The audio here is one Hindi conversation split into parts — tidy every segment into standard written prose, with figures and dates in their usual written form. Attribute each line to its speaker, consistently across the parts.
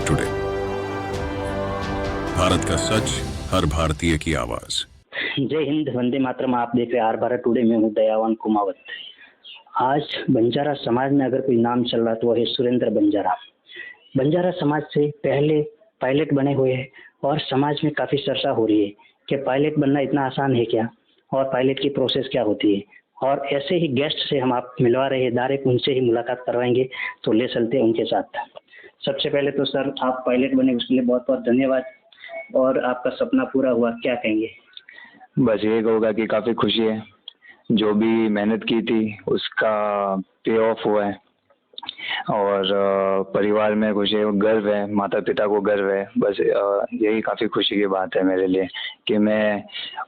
Speaker 1: टुडे, भारत का सच, हर भारतीय की आवाज।
Speaker 2: जय हिंद, वंदे मातरम। आप देख रहे हैं आर भारत टुडे में हूँ दयावान कुमावत। आज बंजारा समाज में अगर कोई नाम चल रहा तो वह है सुरेंद्र बंजारा। बंजारा समाज से पहले पायलट बने हुए हैं और समाज में काफी चर्चा हो रही है कि पायलट बनना इतना आसान है क्या, और पायलट की प्रोसेस क्या होती है। और ऐसे ही गेस्ट से हम आप मिलवा रहे हैं, डायरेक्ट उनसे ही मुलाकात करवाएंगे, तो ले चलते हैं उनके साथ। सबसे पहले तो सर, आप पायलट बने उसके लिए बहुत बहुत धन्यवाद, और आपका सपना पूरा हुआ, क्या कहेंगे?
Speaker 3: बस ये होगा कि काफ़ी खुशी है, जो भी मेहनत की थी उसका पे ऑफ हुआ है, और परिवार में खुशी है, गर्व है, माता पिता को गर्व है। बस यही काफ़ी खुशी की बात है मेरे लिए कि मैं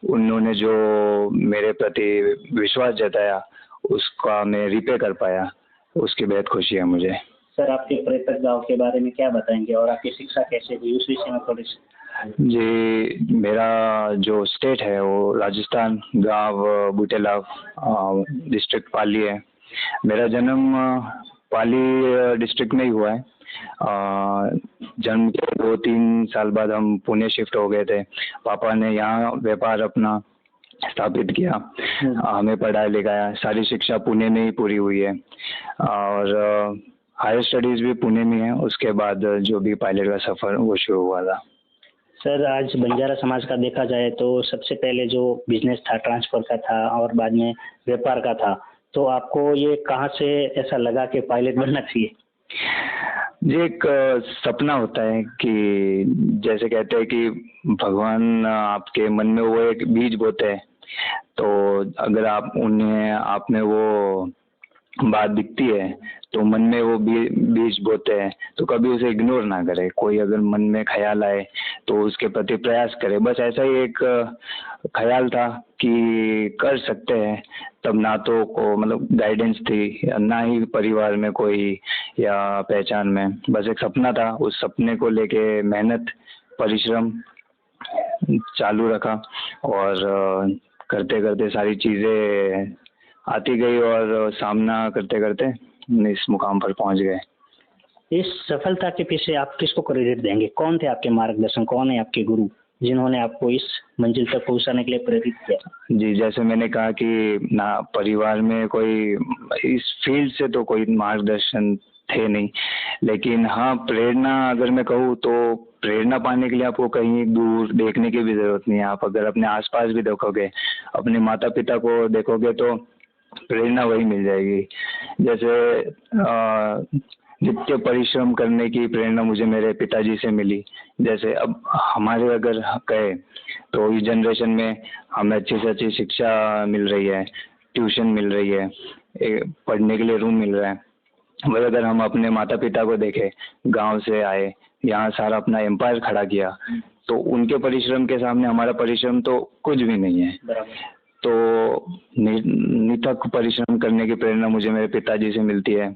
Speaker 3: उन्होंने जो मेरे प्रति विश्वास जताया उसका मैं रिपे कर पाया, उसकी बेहद खुशी है मुझे।
Speaker 2: सर, आपके पर्यटक गांव के बारे में क्या बताएंगे और आपकी शिक्षा कैसे हुई, उस विषय में थोड़ी
Speaker 3: जी, मेरा जो स्टेट है वो राजस्थान, गांव बुटेला, डिस्ट्रिक्ट पाली है। मेरा जन्म पाली डिस्ट्रिक्ट में ही हुआ है। जन्म के 2-3 साल बाद हम पुणे शिफ्ट हो गए थे। पापा ने यहाँ व्यापार अपना स्थापित किया, हमें पढ़ाया लिखाया, सारी शिक्षा पुणे में ही पूरी हुई है, और हायर स्टडीज़ भी पुणे में है। उसके बाद जो भी पायलट का सफ़र वो शुरू हुआ था।
Speaker 2: सर, आज बंजारा समाज का देखा जाए तो सबसे पहले जो बिजनेस था ट्रांसपोर्ट का था और बाद में व्यापार का था, तो आपको ये कहाँ से ऐसा लगा कि पायलट बनना चाहिए?
Speaker 3: ये एक सपना होता है कि जैसे कहते हैं कि भगवान आपके मन में वो एक बीज बोते हैं, तो अगर आप में वो बात दिखती है तो मन में वो बीज बोते हैं, तो कभी उसे इग्नोर ना करें। कोई अगर मन में ख्याल आए तो उसके प्रति प्रयास करें। बस ऐसा ही एक ख्याल था कि कर सकते हैं। तब ना तो को मतलब गाइडेंस थी, ना ही परिवार में कोई या पहचान में, बस एक सपना था। उस सपने को लेके मेहनत, परिश्रम चालू रखा, और करते करते सारी चीज़ें आती गई, और सामना करते करते इस मुकाम पर पहुंच गए।
Speaker 2: इस सफलता के पीछे आप किसको क्रेडिट देंगे? कौन थे आपके मार्गदर्शन, कौन है आपके गुरु जिन्होंने आपको इस मंजिल तक पहुंचाने के लिए प्रेरित किया?
Speaker 3: जी, जैसे मैंने कहा कि ना परिवार में कोई इस फील्ड से तो कोई मार्गदर्शन थे नहीं, लेकिन हाँ, प्रेरणा अगर मैं कहूँ तो प्रेरणा पाने के लिए आपको कहीं दूर देखने की भी ज़रूरत नहीं है। आप अगर अपने आसपास भी देखोगे, अपने माता पिता को देखोगे, तो प्रेरणा वही मिल जाएगी। जैसे नित्य परिश्रम करने की प्रेरणा मुझे मेरे पिताजी से मिली। जैसे अब हमारे अगर कहे तो इस जनरेशन में हमें अच्छी से अच्छी शिक्षा मिल रही है, ट्यूशन मिल रही है, पढ़ने के लिए रूम मिल रहा है। वही अगर हम अपने माता पिता को देखें, गांव से आए, यहाँ सारा अपना एम्पायर खड़ा किया, तो उनके परिश्रम के सामने हमारा परिश्रम तो कुछ भी नहीं है। तो निथक परिश्रम करने की प्रेरणा मुझे मेरे पिताजी से मिलती है।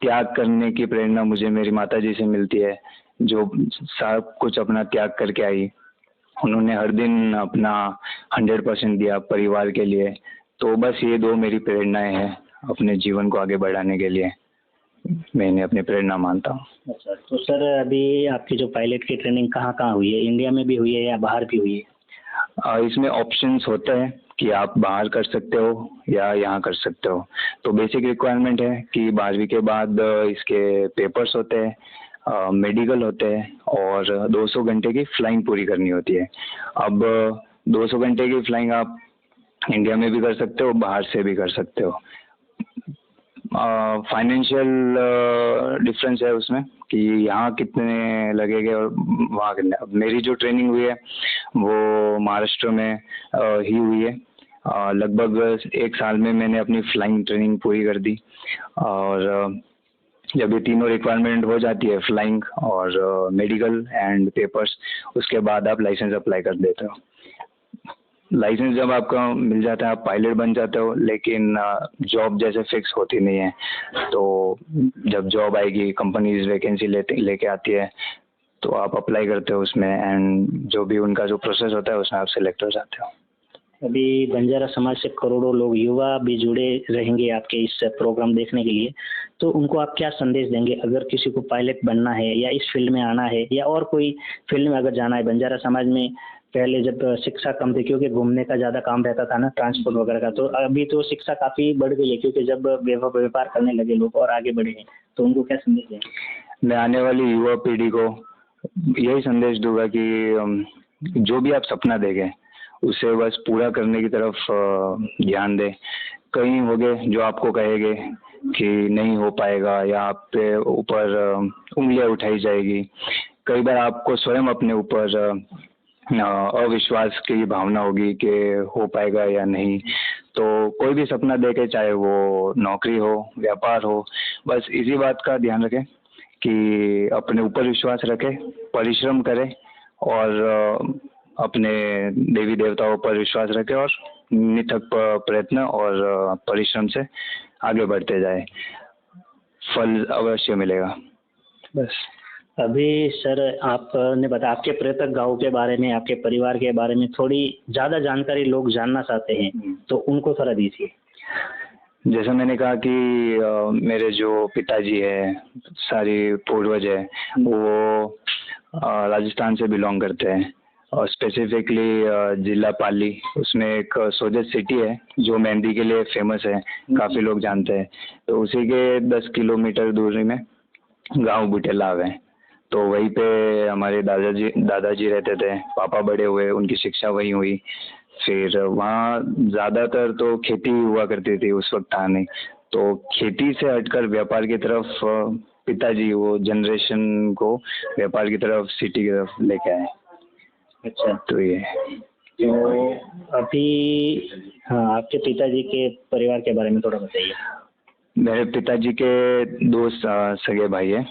Speaker 3: त्याग करने की प्रेरणा मुझे मेरी माताजी से मिलती है, जो सब कुछ अपना त्याग करके आई। उन्होंने हर दिन अपना 100% दिया परिवार के लिए। तो बस ये 2 मेरी प्रेरणाएं हैं अपने जीवन को आगे बढ़ाने के लिए, मैं इन्हें अपनी प्रेरणा मानता हूँ।
Speaker 2: अच्छा, तो सर अभी आपकी जो पायलट की ट्रेनिंग कहाँ कहाँ हुई है? इंडिया में भी हुई है या बाहर भी हुई है?
Speaker 3: इसमें ऑप्शंस होते हैं कि आप बाहर कर सकते हो या यहाँ कर सकते हो। तो बेसिक रिक्वायरमेंट है कि 12वीं के बाद इसके पेपर्स होते हैं, मेडिकल होते हैं, और 200 घंटे की फ्लाइंग पूरी करनी होती है। अब 200 घंटे की फ्लाइंग आप इंडिया में भी कर सकते हो, बाहर से भी कर सकते हो। फाइनेंशियल डिफरेंस है उसमें कि यहाँ कितने लगेंगे और वहाँ कितने। अब मेरी जो ट्रेनिंग हुई है वो महाराष्ट्र में ही हुई है। लगभग 1 साल में मैंने अपनी फ्लाइंग ट्रेनिंग पूरी कर दी, और जब ये तीनों रिक्वायरमेंट हो जाती है, फ्लाइंग और मेडिकल एंड पेपर्स, उसके बाद आप लाइसेंस अप्लाई कर देते हो। लाइसेंस जब आपका मिल जाता है आप पायलट बन जाते हो, लेकिन जॉब जैसे फिक्स होती नहीं है। तो जब जॉब आएगी, कंपनीज वैकेंसी लेके आती है, तो आप अप्लाई करते हो उसमें, एंड जो भी उनका जो प्रोसेस होता है उसमें आप सिलेक्ट हो जाते हो।
Speaker 2: अभी बंजारा समाज से करोड़ों लोग युवा भी जुड़े रहेंगे आपके इस प्रोग्राम देखने के लिए, तो उनको आप क्या संदेश देंगे? अगर किसी को पायलट बनना है या इस फील्ड में आना है या और कोई फील्ड में अगर जाना है, बंजारा समाज में पहले जब शिक्षा कम थी क्योंकि घूमने का ज़्यादा काम रहता था ना, ट्रांसपोर्ट वगैरह का, तो अभी तो शिक्षा काफ़ी बढ़ गई है क्योंकि जब व्यापार करने लगे लोग और आगे बढ़े हैं, तो उनको क्या संदेश देंगे?
Speaker 3: मैं आने वाली युवा पीढ़ी को यही संदेश दूंगा कि जो भी आप सपना देखें उसे बस पूरा करने की तरफ ध्यान दें। कई होंगे जो आपको कहेंगे कि नहीं हो पाएगा या आप पे ऊपर उंगलियां उठाई जाएगी। कई बार आपको स्वयं अपने ऊपर अविश्वास की भावना होगी कि हो पाएगा या नहीं। तो कोई भी सपना देखे, चाहे वो नौकरी हो, व्यापार हो, बस इसी बात का ध्यान रखें कि अपने ऊपर विश्वास रखें, परिश्रम करें और अपने देवी देवताओं पर विश्वास रखें और निथक प्रयत्न और परिश्रम से आगे बढ़ते जाए, फल अवश्य मिलेगा। बस।
Speaker 2: अभी सर आपने बताया आपके पर्यटक गाँव के बारे में, आपके परिवार के बारे में थोड़ी ज़्यादा जानकारी लोग जानना चाहते हैं, तो उनको थोड़ा दीजिए।
Speaker 3: जैसा मैंने कहा कि मेरे जो पिताजी है, सारी पूर्वज है, वो राजस्थान से बिलोंग करते हैं और स्पेसिफिकली जिला पाली, उसमें एक सोजत सिटी है जो मेहंदी के लिए फेमस है, काफ़ी लोग जानते हैं। तो उसी के 10 किलोमीटर दूरी में गांव बुटेलाव है। तो वहीं पे हमारे दादाजी रहते थे, पापा बड़े हुए, उनकी शिक्षा वहीं हुई। फिर वहाँ ज़्यादातर तो खेती हुआ करती थी उस वक्त, था नहीं, तो खेती से हटकर व्यापार की तरफ पिताजी वो जनरेशन को व्यापार की तरफ, सिटी की तरफ लेके आए।
Speaker 2: अच्छा,
Speaker 3: तो ये
Speaker 2: तो अभी हाँ, आपके पिताजी के परिवार के बारे में थोड़ा बताइए।
Speaker 3: मेरे पिताजी के दो सगे भाई हैं,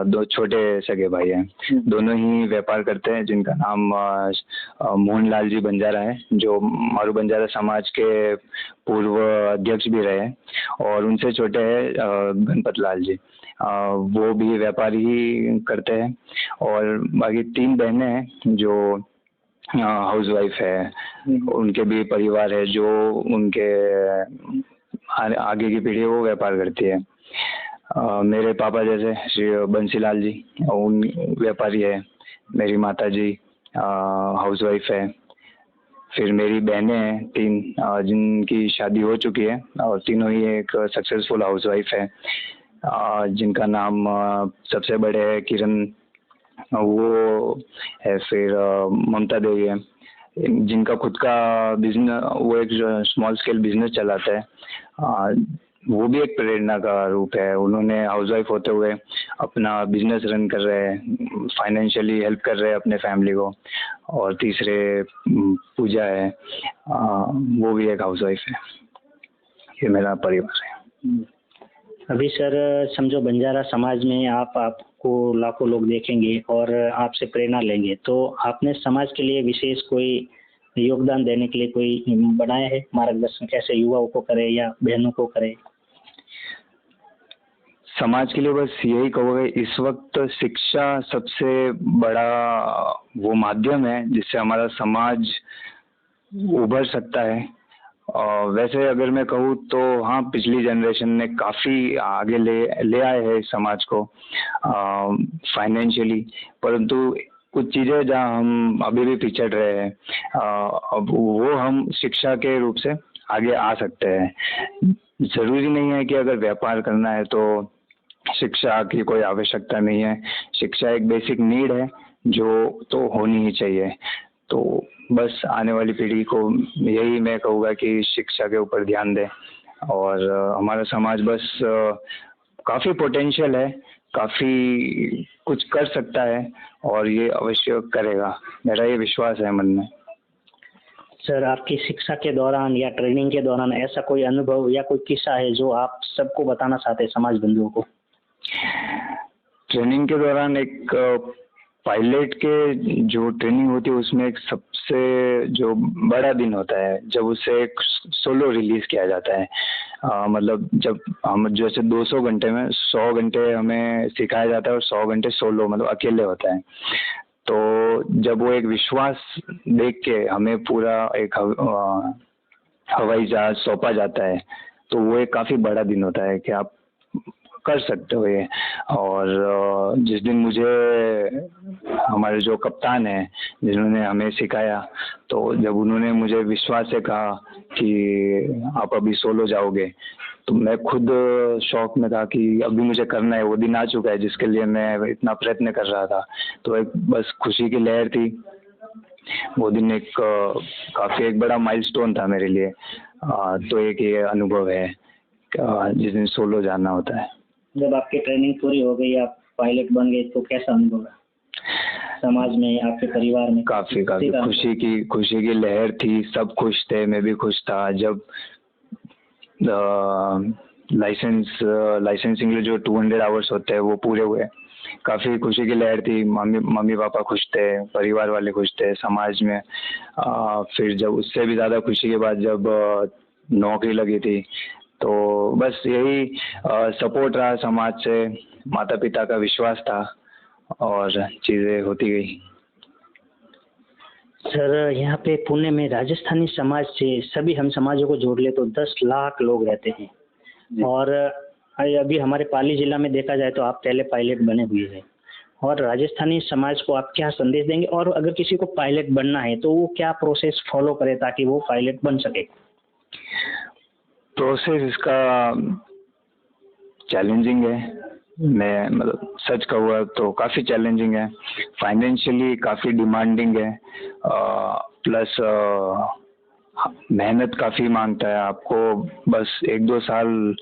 Speaker 3: दो छोटे सगे भाई हैं, दोनों ही व्यापार करते हैं, जिनका नाम मोहनलाल जी बंजारा है, जो मारू बंजारा समाज के पूर्व अध्यक्ष भी रहे हैं, और उनसे छोटे हैं गणपत लाल जी, वो भी व्यापार ही करते हैं। और बाकी 3 बहनें हैं जो हाउस वाइफ है, उनके भी परिवार है, जो उनके आगे की पीढ़ी वो व्यापार करती है। मेरे पापा जैसे श्री बंसीलाल जी, उन व्यापारी है। मेरी माता जी हाउस वाइफ है। फिर मेरी बहनें हैं 3, जिनकी शादी हो चुकी है और तीनों ही एक सक्सेसफुल हाउस वाइफ है, जिनका नाम सबसे बड़े है किरण, वो है। फिर ममता देवी है, जिनका खुद का बिजनेस, वो एक स्मॉल स्केल बिजनेस चलाता है। वो भी एक प्रेरणा का रूप है। उन्होंने हाउसवाइफ होते हुए अपना बिजनेस रन कर रहे हैं, फाइनेंशियली हेल्प कर रहे हैं अपने फैमिली को। और तीसरे पूजा है, वो भी एक हाउसवाइफ है। ये मेरा परिवार है।
Speaker 2: अभी सर समझो बंजारा समाज में आपको लाखों लोग देखेंगे और आपसे प्रेरणा लेंगे, तो आपने समाज के लिए विशेष कोई योगदान देने के लिए कोई बनाया है मार्गदर्शन, कैसे युवाओं को करे या बहनों को करे?
Speaker 3: समाज के लिए बस यही कहूँगा, इस वक्त शिक्षा सबसे बड़ा वो माध्यम है जिससे हमारा समाज उभर सकता है। वैसे अगर मैं कहूँ तो हाँ, पिछली जनरेशन ने काफ़ी आगे ले आए हैं समाज को फाइनेंशियली, परंतु कुछ चीज़ें जहाँ हम अभी भी पिछड़ रहे हैं, अब वो हम शिक्षा के रूप से आगे आ सकते हैं। ज़रूरी नहीं है कि अगर व्यापार करना है तो शिक्षा की कोई आवश्यकता नहीं है। शिक्षा एक बेसिक नीड है जो तो होनी ही चाहिए। तो बस आने वाली पीढ़ी को यही मैं कहूँगा कि शिक्षा के ऊपर ध्यान दें, और हमारा समाज बस काफ़ी पोटेंशियल है, काफ़ी कुछ कर सकता है और ये अवश्य करेगा, मेरा ये विश्वास है मन में।
Speaker 2: सर आपकी शिक्षा के दौरान या ट्रेनिंग के दौरान ऐसा कोई अनुभव या कोई किस्सा है जो आप सबको बताना चाहते हैं, समाज बंधुओं को?
Speaker 3: ट्रेनिंग के दौरान एक पायलट के जो ट्रेनिंग होती है उसमें एक सबसे जो बड़ा दिन होता है जब उसे एक सोलो रिलीज किया जाता है। मतलब जब हम जैसे 200 घंटे में 100 घंटे हमें सिखाया जाता है और 100 घंटे सोलो मतलब अकेले होता है। तो जब वो एक विश्वास देख के हमें पूरा एक हवाई जहाज सौंपा जाता है, तो वो एक काफ़ी बड़ा दिन होता है कि आप कर सकते हो ये। और जिस दिन मुझे हमारे जो कप्तान है जिन्होंने हमें सिखाया, तो जब उन्होंने मुझे विश्वास से कहा कि आप अभी सोलो जाओगे, तो मैं खुद शौक में था कि अभी मुझे करना है। वो दिन आ चुका है जिसके लिए मैं इतना प्रयत्न कर रहा था। तो एक बस खुशी की लहर थी। वो दिन एक काफ़ी एक बड़ा माइलस्टोन था मेरे लिए। तो एक ये अनुभव है जिस दिन सोलो जाना होता है।
Speaker 2: जब आपकी ट्रेनिंग पूरी हो गई, आप पायलट बन गए, तो कैसा अनुभव रहा समाज में, आपके परिवार में?
Speaker 3: काफ़ी खुशी की लहर थी। सब खुश थे, मैं भी खुश था। जब लाइसेंसिंग के जो 200 आवर्स होते हैं वो पूरे हुए, काफ़ी खुशी की लहर थी। मम्मी पापा खुश थे, परिवार वाले खुश थे, समाज में। फिर जब उससे भी ज़्यादा खुशी के बाद जब नौकरी लगी थी, तो बस यही सपोर्ट रहा समाज से, माता पिता का विश्वास था और चीज़ें होती गई।
Speaker 2: सर, यहाँ पे पुणे में राजस्थानी समाज से सभी हम समाजों को जोड़ ले तो 10 लाख लोग रहते हैं। और अभी हमारे पाली जिला में देखा जाए तो आप पहले पायलट बने हुए हैं। और राजस्थानी समाज को आप क्या संदेश देंगे, और अगर किसी को पायलट बनना है तो वो क्या प्रोसेस फॉलो करे ताकि वो पायलट बन सके?
Speaker 3: प्रोसेस इसका चैलेंजिंग है। मैं मतलब सच कहूँगा तो काफ़ी चैलेंजिंग है। फाइनेंशियली काफ़ी डिमांडिंग है। प्लस मेहनत काफ़ी मांगता है आपको। बस 1-2 साल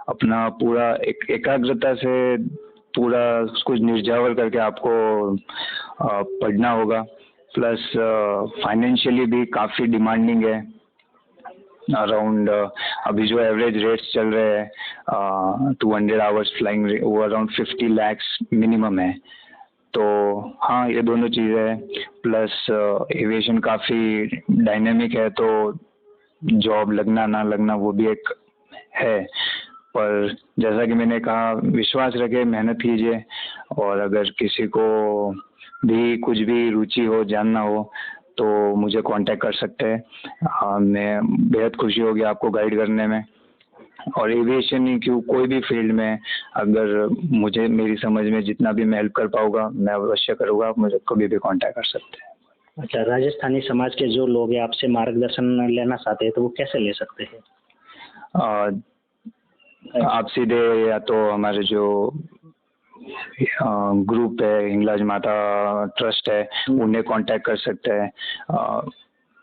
Speaker 3: अपना पूरा एकाग्रता से पूरा कुछ निर्जावर करके आपको पढ़ना होगा। प्लस फाइनेंशियली भी काफ़ी डिमांडिंग है। अराउंड अभी जो एवरेज रेट्स चल रहे हैं 200 आवर्स फ्लाइंग, वो अराउंड 50 lakhs मिनिमम है। तो हाँ, ये दोनों चीज़ें हैं। प्लस एविएशन काफ़ी डायनेमिक है, तो जॉब लगना ना लगना वो भी एक है। पर जैसा कि मैंने कहा, विश्वास रखे, मेहनत कीजिए, और अगर किसी को भी कुछ भी रुचि हो, जानना हो, तो मुझे कांटेक्ट कर सकते हैं। मैं बेहद खुशी होगी आपको गाइड करने में। और एविएशन ही क्यों, कोई भी फील्ड में अगर मुझे मेरी समझ में जितना भी मैं हेल्प कर पाऊँगा मैं अवश्य करूँगा। आप मुझे कभी भी कांटेक्ट कर सकते हैं।
Speaker 2: अच्छा, राजस्थानी समाज के जो लोग हैं आपसे मार्गदर्शन लेना चाहते हैं तो वो कैसे ले सकते हैं?
Speaker 3: आप सीधे या तो हमारे जो ग्रुप है, हिंगलाज माता ट्रस्ट है, उन्हें कांटेक्ट कर सकते हैं।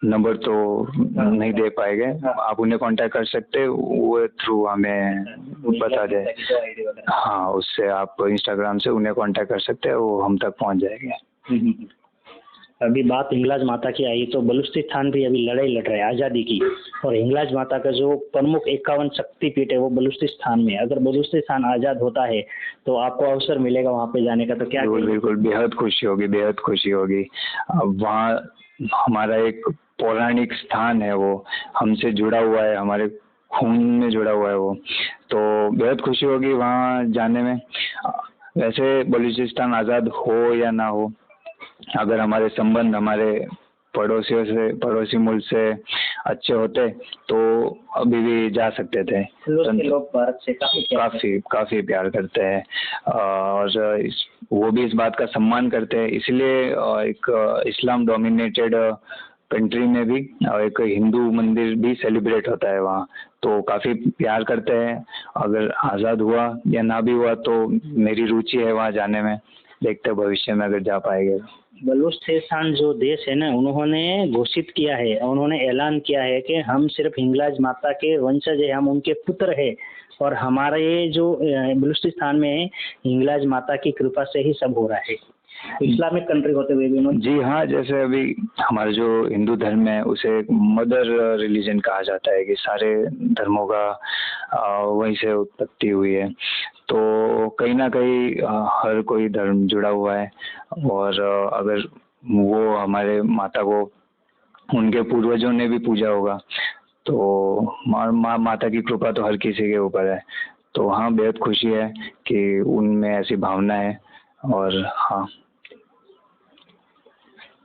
Speaker 3: नंबर तो नहीं दे पाएंगे, आप उन्हें कांटेक्ट कर सकते हैं, वो थ्रू हमें बता दें। हाँ, उससे आप इंस्टाग्राम से उन्हें कांटेक्ट कर सकते हैं, वो हम तक पहुंच जाएंगे।
Speaker 2: अभी बात हिंगलाज माता की आई तो बलूचिस्तान भी अभी लड़ाई लड़ रहा है आज़ादी की, और हिंगलाज माता का जो प्रमुख 51 शक्तिपीठ है वो बलूचिस्तान में। अगर बलूचिस्तान आज़ाद होता है तो आपको अवसर मिलेगा वहाँ पे जाने का, तो क्या?
Speaker 3: बिल्कुल, बेहद खुशी होगी, बेहद खुशी होगी। वहाँ हमारा एक पौराणिक स्थान है, वो हमसे जुड़ा हुआ है, हमारे खून में जुड़ा हुआ है वो, तो बेहद खुशी होगी वहाँ जाने में। वैसे बलूचिस्तान आज़ाद हो या ना हो, अगर हमारे संबंध हमारे पड़ोसियों से, पड़ोसी मुल्क से अच्छे होते तो अभी भी जा सकते थे।
Speaker 2: लोग भारत से
Speaker 3: काफ़ी प्यार करते हैं, और वो भी इस बात का सम्मान करते हैं। इसलिए एक इस्लाम डोमिनेटेड कंट्री में भी एक हिंदू मंदिर भी सेलिब्रेट होता है वहाँ, तो काफ़ी प्यार करते हैं। अगर आज़ाद हुआ या ना भी हुआ तो मेरी रुचि है वहाँ जाने में, देखते हैं भविष्य में अगर जा पाएंगे।
Speaker 2: बलूचिस्तान जो देश है ना, उन्होंने घोषित किया है, उन्होंने ऐलान किया है कि हम सिर्फ हिंगलाज माता के वंशज है, हम उनके पुत्र है, और हमारे जो बलूचिस्तान में हिंगलाज माता की कृपा से ही सब हो रहा है। इस्लामिक कंट्री होते हुए भी उन्होंने, जी
Speaker 3: हाँ, जैसे अभी हमारा जो हिंदू धर्म है उसे मदर रिलीजन कहा जाता है, कि सारे धर्मों का वहीं से उत्पत्ति हुई है, तो कहीं ना कहीं हर कोई धर्म जुड़ा हुआ है। और अगर वो हमारे माता को उनके पूर्वजों ने भी पूजा होगा, तो माता की कृपा तो हर किसी के ऊपर है। तो हाँ, बेहद खुशी है कि उनमें ऐसी भावना है। और हाँ,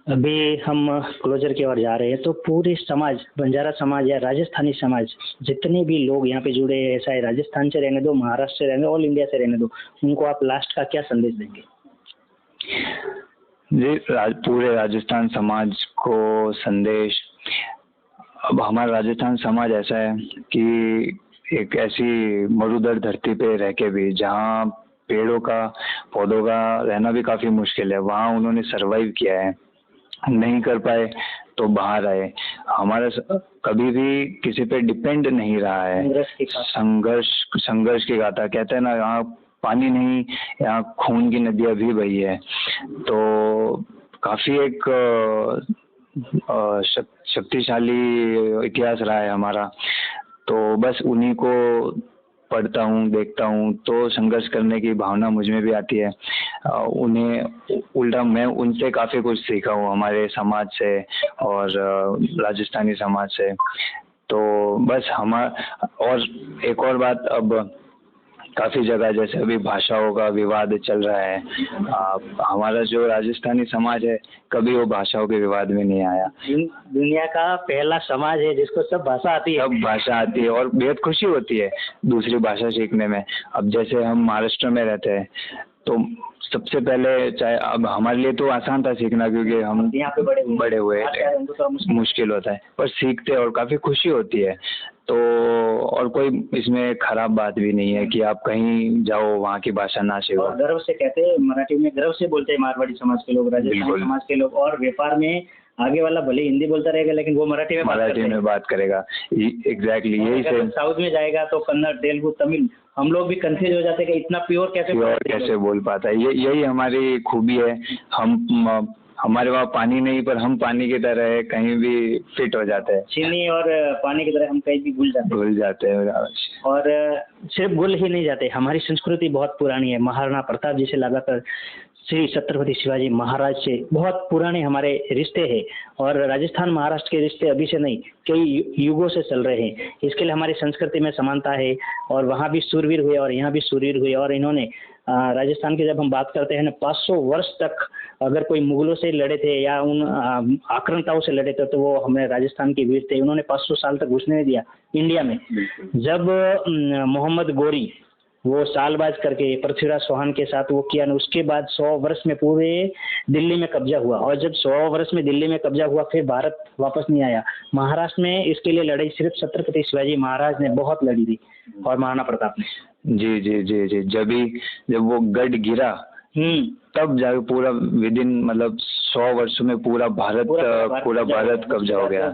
Speaker 2: अभी हम क्लोजर की ओर जा रहे हैं, तो पूरे समाज, बंजारा समाज या राजस्थानी समाज, जितने भी लोग यहाँ पे जुड़े हैं, चाहे राजस्थान से रहने दो, महाराष्ट्र से रहने दो, ऑल इंडिया से रहने दो, उनको आप लास्ट का क्या संदेश देंगे?
Speaker 3: जी, पूरे राजस्थान समाज को संदेश, अब हमारा राजस्थान समाज ऐसा है कि एक ऐसी मरुधर धरती पे रह के भी जहाँ पेड़ों का, पौधों का रहना भी काफी मुश्किल है, वहाँ उन्होंने सरवाइव किया है। नहीं कर पाए तो बाहर आए। हमारा कभी भी किसी पे डिपेंड नहीं रहा है। संघर्ष की गाथा कहते हैं ना, यहाँ पानी नहीं, यहाँ खून की नदियां भी बही है। तो काफी एक शक्तिशाली इतिहास रहा है हमारा। तो बस उन्हीं को पढ़ता हूँ, देखता हूँ, तो संघर्ष करने की भावना मुझ में भी आती है। उन्हें उल्टा मैं उनसे काफ़ी कुछ सीखा हूँ, हमारे समाज से और राजस्थानी समाज से। तो बस और एक और बात, अब काफ़ी जगह जैसे अभी भाषाओं का विवाद चल रहा है, हमारा जो राजस्थानी समाज है कभी वो भाषाओं के विवाद में नहीं आया।
Speaker 2: दुनिया का पहला समाज है जिसको सब भाषा आती है।
Speaker 3: सब भाषा आती है और बेहद खुशी होती है दूसरी भाषा सीखने में। अब जैसे हम महाराष्ट्र में रहते हैं तो सबसे पहले, चाहे अब हमारे लिए तो आसान था सीखना क्योंकि हम
Speaker 2: यहाँ पे बड़े हुए
Speaker 3: मुश्किल होता है, पर सीखते और काफ़ी खुशी होती है। तो और कोई इसमें खराब बात भी नहीं है कि आप कहीं जाओ वहाँ की भाषा ना सीखो।
Speaker 2: गर्व से कहते हैं, मराठी में गर्व से बोलते हैं मारवाड़ी समाज के लोग, राजस्थानी समाज के लोग। और व्यापार में आगे वाला भले हिंदी बोलता रहेगा लेकिन वो मराठी में बात करेगा।
Speaker 3: एग्जैक्टली यही से
Speaker 2: साउथ में जाएगा तो कन्नड़, तेलुगु, तमिल, हम लोग भी कंफ्यूज हो जाते हैं कि इतना प्योर कैसे
Speaker 3: बोल पाता है। यही हमारी खूबी है। हमारे वहाँ पानी नहीं, पर हम पानी की तरह कहीं भी फिट हो जाते हैं।
Speaker 2: चीनी और पानी की तरह हम कहीं भी घुल जाते हैं। और सिर्फ घुल ही नहीं जाते, हमारी संस्कृति बहुत पुरानी है। महाराणा प्रताप जी से लगाकर श्री छत्रपति शिवाजी महाराज से बहुत पुराने हमारे रिश्ते हैं। और राजस्थान महाराष्ट्र के रिश्ते अभी से नहीं, कई युगों से चल रहे हैं। इसके लिए हमारी संस्कृति में समानता है और वहाँ भी शूरवीर हुए और यहाँ भी शूरवीर हुए। और इन्होंने राजस्थान की जब हम बात करते हैं ना, 500 वर्ष तक अगर कोई मुगलों से लड़े थे या उन आक्रांताओं से लड़े थे तो वो हमें राजस्थान के वीर थे। उन्होंने 500 साल तक घुसने नहीं दिया इंडिया में। जब मोहम्मद गोरी वो सालबाज करके पृथ्वीराज चौहान के साथ वो किया, उसके बाद 100 वर्ष में पूरे दिल्ली में कब्जा हुआ। और जब 100 वर्ष में दिल्ली में कब्जा हुआ फिर भारत वापस नहीं आया। महाराष्ट्र में इसके लिए लड़ाई सिर्फ छत्रपति शिवाजी महाराज ने बहुत लड़ी थी और महाराणा प्रताप ने।
Speaker 3: जी जी जी जी, जब वो गढ़ गिरा तब जाके पूरा विदिन मतलब 100 वर्षों में पूरा भारत कब्जा हो गया।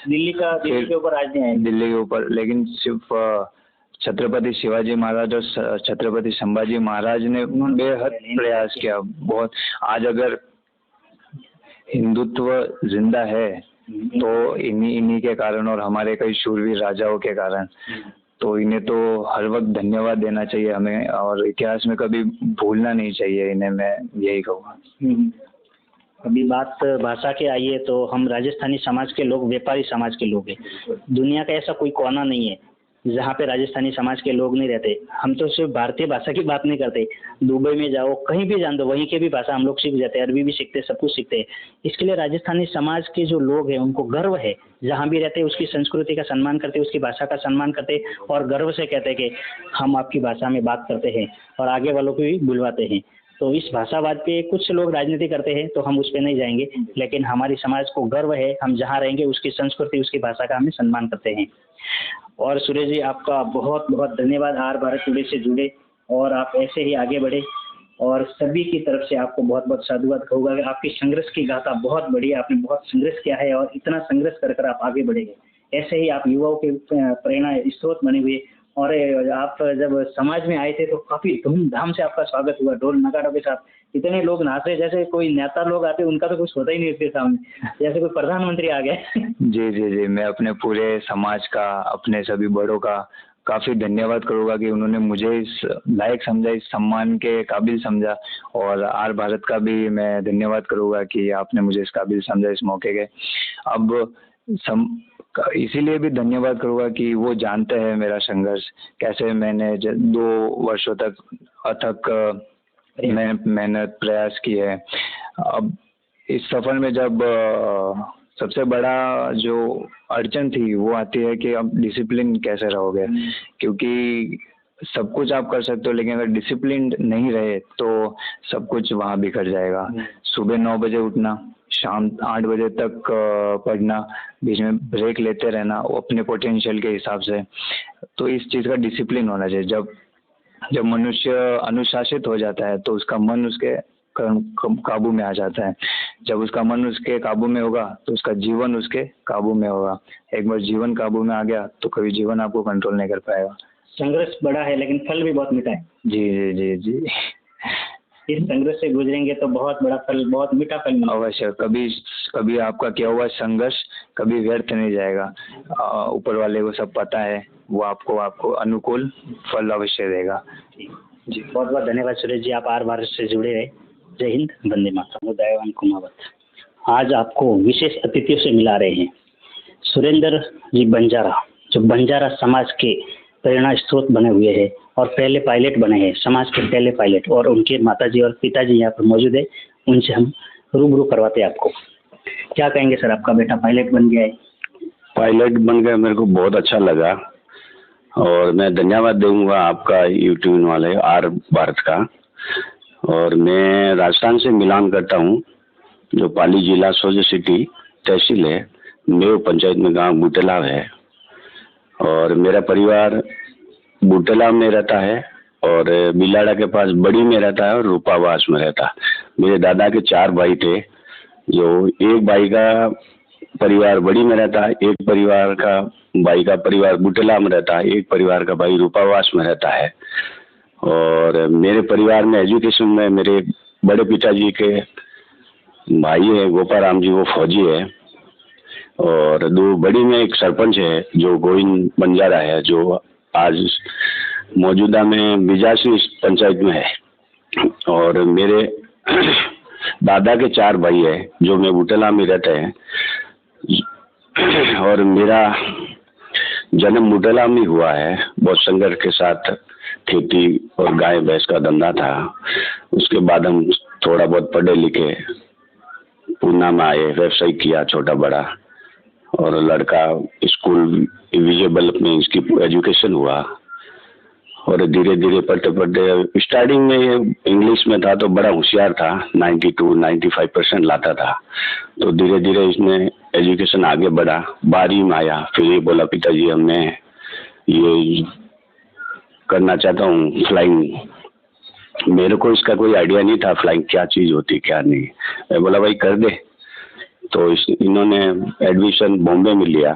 Speaker 2: दिल्ली के ऊपर राज नहीं आया,
Speaker 3: दिल्ली के ऊपर। लेकिन सिर्फ छत्रपति शिवाजी महाराज और छत्रपति संभाजी महाराज ने बेहद प्रयास किया बहुत। आज अगर हिंदुत्व जिंदा है तो इन्हीं के कारण और हमारे कई शूरवीर राजाओं के कारण। तो इन्हें तो हर वक्त धन्यवाद देना चाहिए हमें और इतिहास में कभी भूलना नहीं चाहिए इन्हें, मैं यही कहूँगा।
Speaker 2: अभी बात भाषा के आई है तो हम राजस्थानी समाज के लोग व्यापारी समाज के लोग हैं। दुनिया का ऐसा कोई कोना नहीं है जहाँ पे राजस्थानी समाज के लोग नहीं रहते। हम तो सिर्फ भारतीय भाषा की बात नहीं करते, दुबई में जाओ कहीं भी जान दो वहीं के भी भाषा हम लोग सीख जाते हैं, अरबी भी सीखते, सब कुछ सीखते हैं। इसके लिए राजस्थानी समाज के जो लोग हैं उनको गर्व है, जहाँ भी रहते उसकी संस्कृति का सम्मान करते, उसकी भाषा का सम्मान करते और गर्व से कहते हैं कि हम आपकी भाषा में बात करते हैं और आगे वालों को भी बुलवाते हैं। तो इस भाषावाद पे कुछ लोग राजनीति करते हैं तो हम उस पर नहीं जाएंगे, लेकिन हमारी समाज को गर्व है, हम जहाँ रहेंगे उसकी संस्कृति उसकी भाषा का हमें सम्मान करते हैं। और सुरेश जी आपका बहुत बहुत धन्यवाद आर भारत टुडे से जुड़े और आप ऐसे ही आगे बढ़े। और सभी की तरफ से आपको बहुत बहुत साधुवाद कहूँगा कि आपकी संघर्ष की गाथा बहुत बड़ी है, आपने बहुत संघर्ष किया है और इतना संघर्ष कर आप आगे बढ़ेंगे। ऐसे ही आप युवाओं के प्रेरणा स्रोत बने हुए। और आप जब समाज में आए थे तो काफी धूमधाम से आपका स्वागत हुआ, ढोल नगाड़ों के साथ। इतने लोग नाचे जैसे कोई नेता लोग आते उनका तो कुछ होता ही नहीं इसके सामने, जैसे कोई प्रधानमंत्री आ गए।
Speaker 3: जी जी जी, मैं अपने पूरे समाज का, अपने सभी बड़ों का काफ़ी धन्यवाद करूँगा कि उन्होंने मुझे इस लायक समझा, इस सम्मान के काबिल समझा। और आर भारत का भी मैं धन्यवाद करूँगा कि आपने मुझे इस काबिल समझा इस मौके के। अब इसीलिए भी धन्यवाद करूँगा कि वो जानते हैं मेरा संघर्ष कैसे मैंने 2 वर्षों तक अथक मेहनत प्रयास की है। अब इस सफर में जब सबसे बड़ा जो अड़चन थी वो आती है कि अब डिसिप्लिन कैसे रहोगे, क्योंकि सब कुछ आप कर सकते हो लेकिन अगर डिसिप्लिन नहीं रहे तो सब कुछ वहाँ बिखर जाएगा। सुबह 9 बजे उठना, शाम 8 बजे तक पढ़ना, बीच में ब्रेक लेते रहना वो अपने पोटेंशियल के हिसाब से। तो इस चीज़ का डिसिप्लिन होना चाहिए। जब मनुष्य अनुशासित हो जाता है तो उसका मन उसके काबू में आ जाता है। जब उसका मन उसके काबू में होगा तो उसका जीवन उसके काबू में होगा। एक बार जीवन काबू में आ गया तो कभी जीवन आपको कंट्रोल नहीं कर पाएगा।
Speaker 2: संघर्ष बड़ा है लेकिन फल भी बहुत मीठा है।
Speaker 3: जी जी जी जी।
Speaker 2: इस संघर्ष से गुजरेंगे तो बहुत बड़ा फल, बहुत मीठा फल मिलेगा।
Speaker 3: अवश्य, कभी आपका किया हुआ संघर्ष कभी व्यर्थ नहीं जाएगा। ऊपर वाले को सब पता है, वो आपको अनुकूल फल अवश्य देगा।
Speaker 2: जी बहुत बहुत धन्यवाद सुरेश जी, आप आर भारत से जुड़े रहे। जय हिंद, वंदे मातरम। दयावान कुमावत आज आपको विशेष अतिथियों से मिला रहे हैं। सुरेंद्र जी बंजारा जो बंजारा समाज के प्रेरणा स्रोत बने हुए हैं और पहले पायलट बने हैं, समाज के पहले पायलट, और उनके माताजी और पिताजी यहाँ पर मौजूद है। उनसे हम रूबरू करवाते हैं आपको। क्या कहेंगे सर, आपका बेटा पायलट बन गया है?
Speaker 1: पायलट बन गया, मेरे को बहुत अच्छा लगा और मैं धन्यवाद दूंगा आपका यूट्यूब वाले आर भारत का। और मैं राजस्थान से मिलान करता हूँ, जो पाली जिला सोजे सिटी तहसील है, मेव पंचायत में गांव बूटेलाव है। और मेरा परिवार बूटेलाव में रहता है और बिलाड़ा के पास बड़ी में रहता है और रूपावास में रहता है। मेरे दादा के 4 भाई थे, जो एक भाई का परिवार बड़ी में रहता है, एक परिवार का भाई का परिवार बूटेला में रहता है, एक परिवार का भाई रूपावास में रहता है। और मेरे परिवार में एजुकेशन में मेरे बड़े पिताजी के भाई है गोपाराम जी, वो फौजी है। और 2 बड़ी में एक सरपंच है जो गोविंद बंजारा है, जो आज मौजूदा में बिजासी पंचायत में है। और मेरे दादा के 4 भाई है जो मैं बूटेला में रहते हैं। और मेरा जन्म बूटेला में हुआ है। बहुत संघर्ष के साथ खेती और गाय भैंस का धंधा था। उसके बाद हम थोड़ा बहुत पढ़े लिखे पूना में आए, व्यवसाय किया छोटा बड़ा, और लड़का स्कूल विजयबल में इसकी एजुकेशन हुआ। और धीरे धीरे पढ़ते पढ़ते स्टार्टिंग में ये इंग्लिश में था तो बड़ा होशियार था, 92-95% लाता था। तो धीरे धीरे इसने एजुकेशन आगे बढ़ा, 12वीं में आया। फिर ये बोला पिताजी हमने ये करना चाहता हूँ फ्लाइंग। मेरे को इसका कोई आइडिया नहीं था फ्लाइंग क्या चीज़ होती क्या नहीं। मैं बोला भाई कर दे। तो इन्होंने एडमिशन बॉम्बे में लिया।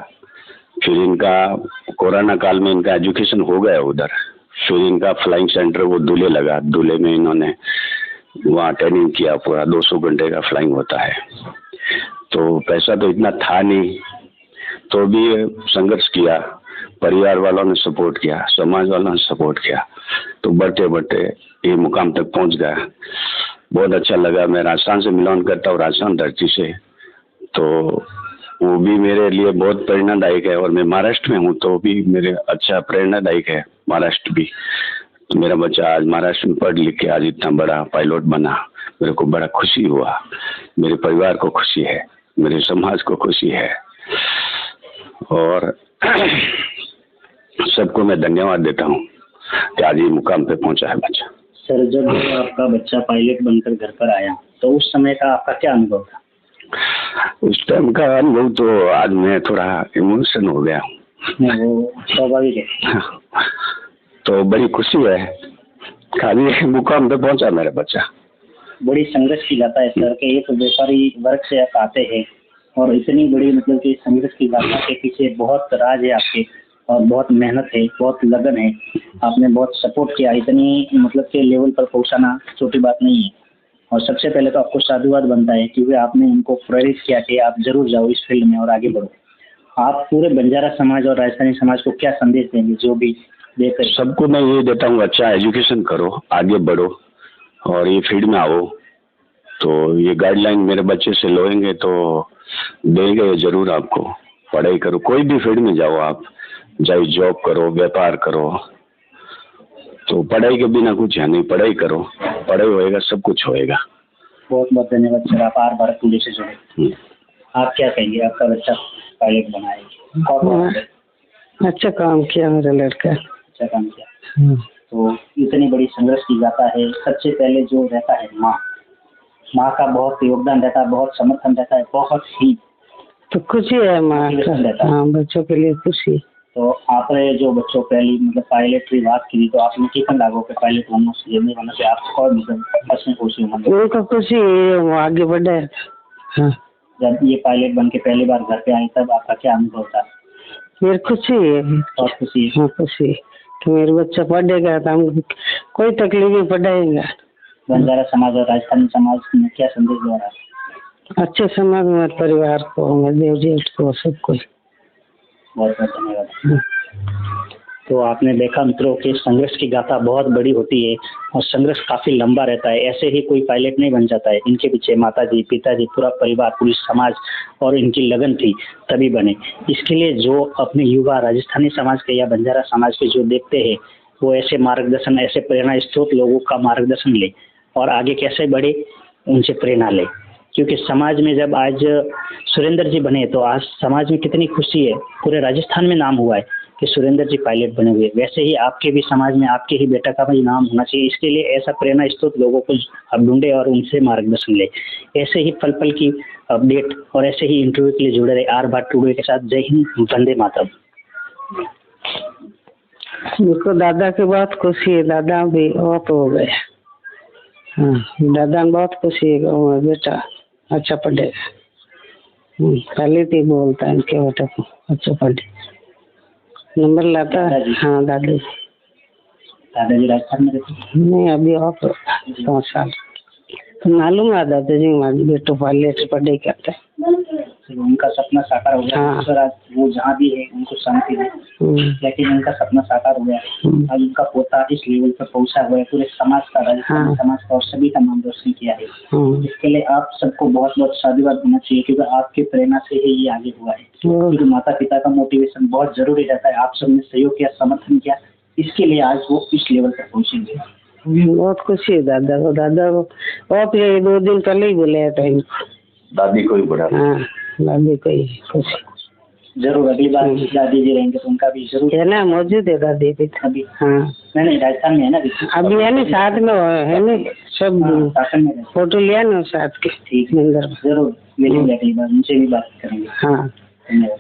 Speaker 1: फिर इनका कोरोना काल में इनका एजुकेशन हो गया उधर। फिर इनका फ्लाइंग सेंटर वो दूल्हे लगा, दूल्हे में इन्होंने वहाँ ट्रेनिंग किया, पूरा 200 घंटे का फ्लाइंग होता है। तो पैसा तो इतना था नहीं, तो भी संघर्ष किया, परिवार वालों ने सपोर्ट किया, समाज वालों ने सपोर्ट किया, तो बढ़ते बढ़ते ये मुकाम तक पहुँच गया। बहुत अच्छा लगा। मैं राजस्थान से मिलान करता हूँ, राजस्थान धरती से, तो वो भी मेरे लिए बहुत प्रेरणादायक है। और मैं महाराष्ट्र में हूँ तो भी मेरे अच्छा प्रेरणादायक है महाराष्ट्र भी। तो मेरा बच्चा आज महाराष्ट्र में पढ़ लिख के आज इतना बड़ा पायलट बना, मेरे को बड़ा खुशी हुआ। मेरे परिवार को खुशी है, मेरे समाज को खुशी है, और सबको मैं धन्यवाद देता हूँ कि आज ये मुकाम पे पहुँचा है बच्चा।
Speaker 2: सर जब आपका बच्चा पायलट बनकर घर पर आया तो उस समय का आपका क्या अनुभव था?
Speaker 3: उस टाइम का अनुभव तो आज मैं थोड़ा इमोशन हो गया हूँ।
Speaker 2: वो स्वाभाविक है।
Speaker 3: तो बड़ी खुशी है, खाली मुकाम पे पहुंचा मेरा बच्चा।
Speaker 2: बड़ी संघर्ष की गाथा है सर के एक व्यापारी वर्ग से आप आते हैं और इतनी बड़ी मतलब कि संघर्ष की गाथा के पीछे बहुत राज है आपके, और बहुत मेहनत है, बहुत लगन है। आपने बहुत सपोर्ट किया, इतनी मतलब के लेवल पर पहुंचाना छोटी बात नहीं है। और सबसे पहले तो आपको साधुवाद बनता है क्योंकि आपने उनको प्रेरित किया कि आप जरूर जाओ इस फील्ड में और आगे बढ़ो। आप पूरे बंजारा समाज और राजस्थानी समाज को क्या संदेश देंगे जो भी देख रहे?
Speaker 3: सबको मैं ये देता हूँ, अच्छा एजुकेशन करो, आगे बढ़ो और ये फील्ड में आओ। तो ये गाइडलाइन मेरे बच्चे से लोएंगे तो देंगे जरूर आपको। पढ़ाई करो, कोई भी फील्ड में जाओ आप, चाहे जॉब करो, व्यापार करो, तो पढ़ाई के बिना कुछ है नहीं। पढ़ाई करो, पढ़ाई होएगा सब कुछ होएगा।
Speaker 2: बहुत बहुत धन्यवाद सर, आप आर भारत टुडे से जुड़े। आप क्या कहेंगे, आपका बच्चा पायलट बना है और
Speaker 4: अच्छा काम किया मेरा लड़का।
Speaker 2: अच्छा काम किया। तो इतनी बड़ी संघर्ष की जाता है। सबसे पहले जो रहता है माँ का बहुत योगदान रहता है, बहुत समर्थन रहता है, बहुत ही
Speaker 4: तो खुशी है माँ का। हाँ, बच्चों के लिए खुशी।
Speaker 2: तो आपने जो बच्चों पहली मतलब पायलट की बात की तो आपने कितने लागों पे पायलट बनना चाहिए बनना चाहिए आपको और बसने खुशी होगी?
Speaker 4: उनको खुशी है वो आगे बढ़े। हाँ।
Speaker 2: जब ये पायलट बन के पहली बार घर पे आई तब आपका क्या अनुभव था?
Speaker 4: मेरी खुशी है।
Speaker 2: बहुत खुशी है।
Speaker 4: हाँ, खुशी है कि मेरा बच्चा पढ़ेगा तो हम कोई तकलीफ नहीं पढ़ाएगा।
Speaker 2: बंजारा समाज और राजस्थानी समाज में क्या संदेश दे रहा है?
Speaker 4: अच्छे समाज में परिवार को, देव जेठ को, सबको।
Speaker 2: बहुत बहुत धन्यवाद। तो आपने देखा मित्रों कि संघर्ष की गाथा बहुत बड़ी होती है और संघर्ष काफी लंबा रहता है। ऐसे ही कोई पायलट नहीं बन जाता है, इनके पीछे माताजी, पिताजी, पूरा परिवार, पूरी समाज और इनकी लगन थी तभी बने। इसके लिए जो अपने युवा राजस्थानी समाज के या बंजारा समाज के जो देखते हैं वो ऐसे मार्गदर्शन, ऐसे प्रेरणा स्रोत लोगों का मार्गदर्शन ले और आगे कैसे बढ़े उनसे प्रेरणा ले। क्योंकि समाज में जब आज सुरेंद्र जी बने तो आज समाज में कितनी खुशी है, पूरे राजस्थान में नाम हुआ है कि सुरेंद्र जी पायलट बने हुए। वैसे ही आपके भी समाज में आपके ही बेटा का भी नाम होना चाहिए। इसके लिए ऐसा प्रेरणा स्रोत लोगों को आप ढूंढे और उनसे मार्गदर्शन ले। ऐसे ही पल पल की अपडेट और ऐसे ही इंटरव्यू के लिए जुड़े रहे आर भारत टुडे के साथ। जय हिंद, वंदे मातरम।
Speaker 4: मुझको दादा की बहुत खुशी है, दादा भी बहुत हो गए। हाँ, दादा ने बहुत खुशी है बेटा अच्छा पढ़े। पहले तो बोलता है इनके बेटा को अच्छा पढ़े, नंबर लाता है। हाँ दादाजी
Speaker 2: राजस्थान में रहते?
Speaker 4: नहीं, अभी और 5 साल। तो मालूम है दादाजी हमारे बेटो पायलट पढ़े करते हैं।
Speaker 2: उनका सपना साकार हो गया।
Speaker 4: हाँ।
Speaker 2: सर आज वो जहाँ भी है उनको शांति दे, लेकिन उनका सपना साकार हो गया। आज उनका पोता इस लेवल पर पहुंचा हुआ है, पूरे समाज का, राजस्थान समाज का और सभी का नाम रोशन किया है। इसके लिए आप सबको बहुत बहुत साधुवाद होना चाहिए क्योंकि आपकी प्रेरणा से ही ये आगे हुआ है। क्योंकि माता पिता का मोटिवेशन बहुत जरूरी रहता है। आप सबने सहयोग किया, समर्थन किया, इसके लिए आज वो इस लेवल पर पहुंचेंगे।
Speaker 4: बहुत खुशी है दादा को और 2 दिन पहले ही बुलाया था इनको।
Speaker 1: दादी को ही बुरा।
Speaker 4: हाँ, दादी को ही खुशी।
Speaker 2: जरूर अगली बार दादी जी रहेंगे तो उनका भी जरूर
Speaker 4: है ना, मौजूद है दादी भी अभी। हाँ
Speaker 2: नहीं राजस्थान में है ना
Speaker 4: अभी, है ना साथ में है ना सब।
Speaker 2: शासन में
Speaker 4: फोटो लिया ना साथ के। ठीक,
Speaker 2: जरूर मिलेंगे, अगली बार उनसे भी बात करेंगे।
Speaker 4: हाँ,
Speaker 2: धन्यवाद।